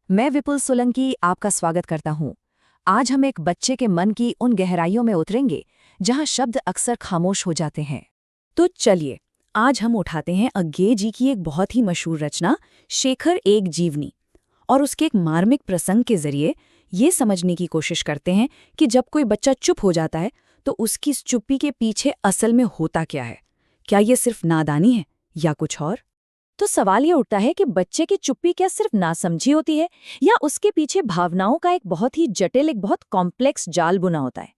मैं विपुल सोलंकी आपका स्वागत करता हूँ। आज हम एक बच्चे के मन की उन गहराइयों में उतरेंगे जहाँ शब्द अक्सर खामोश हो जाते हैं। तो चलिए, आज हम उठाते हैं अज्ञे जी की एक बहुत ही मशहूर रचना शेखर एक जीवनी और उसके एक मार्मिक प्रसंग के जरिए ये समझने की कोशिश करते हैं कि जब कोई बच्चा चुप हो जाता है तो उसकी इस चुप्पी के पीछे असल में होता क्या है। क्या ये सिर्फ नादानी है या कुछ और? तो सवाल ये उठता है कि बच्चे की चुप्पी क्या सिर्फ नासमझी होती है या उसके पीछे भावनाओं का एक बहुत ही जटिल, एक बहुत कॉम्प्लेक्स जाल बुना होता है।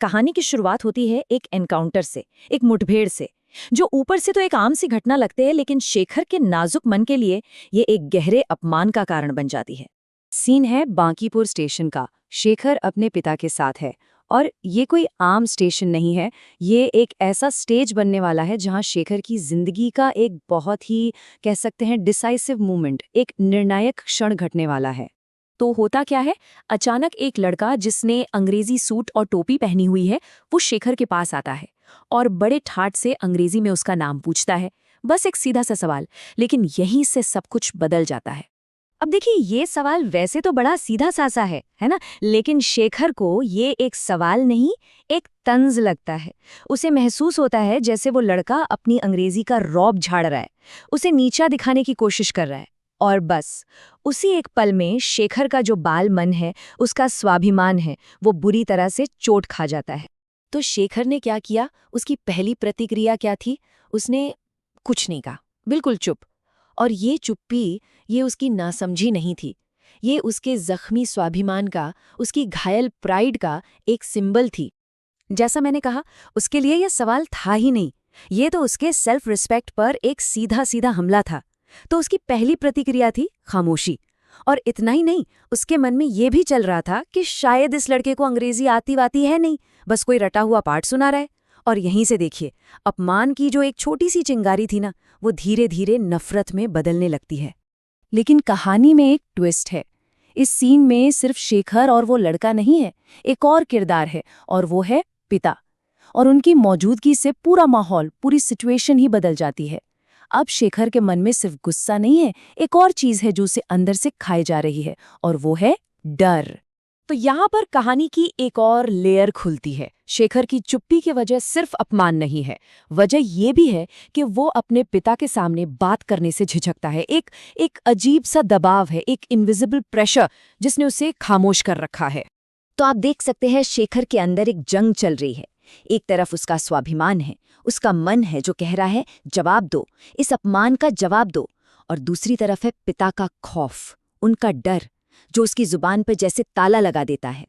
कहानी की शुरुआत होती है एक एनकाउंटर से, एक मुठभेड़ से, जो ऊपर से तो एक आम सी घटना लगती है, लेकिन शेखर के नाजुक मन के लिए ये एक गहरे अपमान का कारण बन जाती है। सीन है बांकीपुर स्टेशन का। शेखर अपने पिता के साथ है और ये कोई आम स्टेशन नहीं है। ये एक ऐसा स्टेज बनने वाला है जहां शेखर की जिंदगी का एक बहुत ही, कह सकते हैं, डिसाइसिव मोमेंट, एक निर्णायक क्षण घटने वाला है। तो होता क्या है, अचानक एक लड़का जिसने अंग्रेजी सूट और टोपी पहनी हुई है वो शेखर के पास आता है और बड़े ठाठ से अंग्रेजी में उसका नाम पूछता है। बस एक सीधा सा सवाल, लेकिन यहीं से सब कुछ बदल जाता है। अब देखिए, ये सवाल वैसे तो बड़ा सीधा सासा है ना, लेकिन शेखर को ये एक सवाल नहीं, एक तंज लगता है। उसे महसूस होता है जैसे वो लड़का अपनी अंग्रेजी का रौब झाड़ रहा है, उसे नीचा दिखाने की कोशिश कर रहा है। और बस उसी एक पल में शेखर का जो बाल मन है, उसका स्वाभिमान है, वो बुरी तरह से चोट खा जाता है। तो शेखर ने क्या किया? उसकी पहली प्रतिक्रिया क्या थी? उसने कुछ नहीं कहा, बिल्कुल चुप। और ये चुप्पी, ये उसकी नासमझी नहीं थी, ये उसके जख्मी स्वाभिमान का, उसकी घायल प्राइड का एक सिंबल थी। जैसा मैंने कहा, उसके लिए यह सवाल था ही नहीं, ये तो उसके सेल्फ रिस्पेक्ट पर एक सीधा सीधा हमला था। तो उसकी पहली प्रतिक्रिया थी खामोशी। और इतना ही नहीं, उसके मन में ये भी चल रहा था कि शायद इस लड़के को अंग्रेजी आती वाती है नहीं, बस कोई रटा हुआ पाठ सुना रहा है। और यहीं से देखिए, अपमान की जो एक छोटी सी चिंगारी थी ना, वो धीरे धीरे नफरत में बदलने लगती है। लेकिन कहानी में एक ट्विस्ट है। इस सीन में सिर्फ शेखर और वो लड़का नहीं है, एक और किरदार है, और वो है पिता। और उनकी मौजूदगी से पूरा माहौल, पूरी सिचुएशन ही बदल जाती है। अब शेखर के मन में सिर्फ गुस्सा नहीं है, एक और चीज है जो उसे अंदर से खाई जा रही है, और वो है डर। तो यहाँ पर कहानी की एक और लेयर खुलती है। शेखर की चुप्पी की वजह सिर्फ अपमान नहीं है, वजह ये भी है कि वो अपने पिता के सामने बात करने से झिझकता है। एक अजीब सा दबाव है, एक इनविजिबल प्रेशर जिसने उसे खामोश कर रखा है। तो आप देख सकते हैं, शेखर के अंदर एक जंग चल रही है। एक तरफ उसका स्वाभिमान है, उसका मन है जो कह रहा है जवाब दो, इस अपमान का जवाब दो। और दूसरी तरफ है पिता का खौफ, उनका डर, जो उसकी जुबान पर जैसे ताला लगा देता है।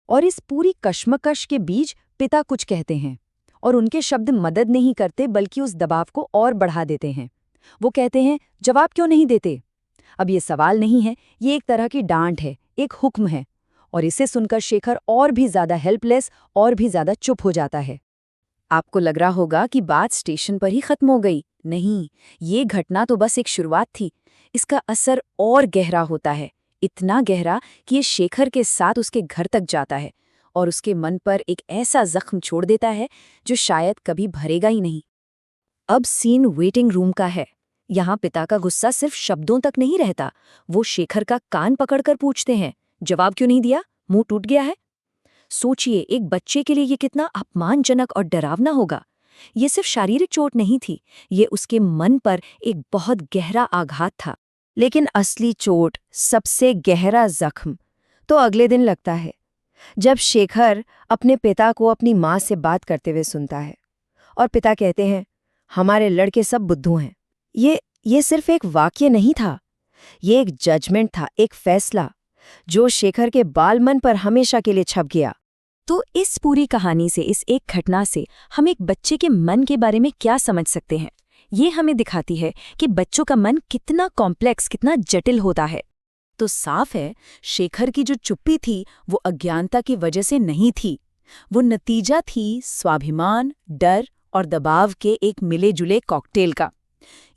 और इस पूरी कश्मकश के बीच पिता कुछ कहते हैं, और उनके शब्द मदद नहीं करते बल्कि उस दबाव को और बढ़ा देते हैं। वो कहते हैं, जवाब क्यों नहीं देते? अब ये सवाल नहीं है, ये एक तरह की डांट है, एक हुक्म है। और इसे सुनकर शेखर और भी ज्यादा हेल्पलेस, और भी ज्यादा चुप हो जाता है। आपको लग रहा होगा कि बात स्टेशन पर ही खत्म हो गई। नहीं, ये घटना तो बस एक शुरुआत थी। इसका असर और गहरा होता है, इतना गहरा कि ये शेखर के साथ उसके घर तक जाता है और उसके मन पर एक ऐसा जख्म छोड़ देता है जो शायद कभी भरेगा ही नहीं। अब सीन वेटिंग रूम का है। यहाँ पिता का गुस्सा सिर्फ शब्दों तक नहीं रहता, वो शेखर का कान पकड़कर पूछते हैं, जवाब क्यों नहीं दिया? मुंह टूट गया है? सोचिए, एक बच्चे के लिए ये कितना अपमानजनक और डरावना होगा। ये सिर्फ शारीरिक चोट नहीं थी, ये उसके मन पर एक बहुत गहरा आघात था। लेकिन असली चोट, सबसे गहरा जख्म तो अगले दिन लगता है, जब शेखर अपने पिता को अपनी माँ से बात करते हुए सुनता है। और पिता कहते हैं, हमारे लड़के सब बुद्धू हैं। ये सिर्फ एक वाक्य नहीं था, ये एक जजमेंट था, एक फैसला जो शेखर के बालमन पर हमेशा के लिए छप गया। तो इस पूरी कहानी से, इस एक घटना से हम एक बच्चे के मन के बारे में क्या समझ सकते हैं? ये हमें दिखाती है कि बच्चों का मन कितना कॉम्प्लेक्स, कितना जटिल होता है। तो साफ है, शेखर की जो चुप्पी थी वो अज्ञानता की वजह से नहीं थी, वो नतीजा थी स्वाभिमान, डर और दबाव के एक मिले जुले कॉकटेल का।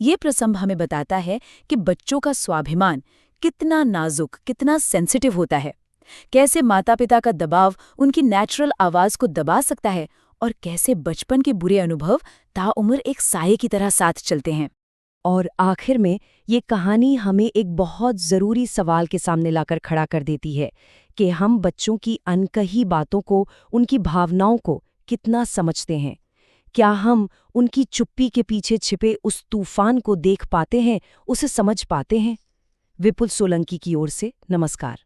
ये प्रसंग हमें बताता है कि बच्चों का स्वाभिमान कितना नाजुक, कितना सेंसिटिव होता है, कैसे माता पिता का दबाव उनकी नेचुरल आवाज को दबा सकता है, और कैसे बचपन के बुरे अनुभव ताउम्र एक साये की तरह साथ चलते हैं। और आखिर में ये कहानी हमें एक बहुत ज़रूरी सवाल के सामने लाकर खड़ा कर देती है कि हम बच्चों की अनकही बातों को, उनकी भावनाओं को कितना समझते हैं। क्या हम उनकी चुप्पी के पीछे छिपे उस तूफान को देख पाते हैं, उसे समझ पाते हैं? विपुल सोलंकी की ओर से नमस्कार।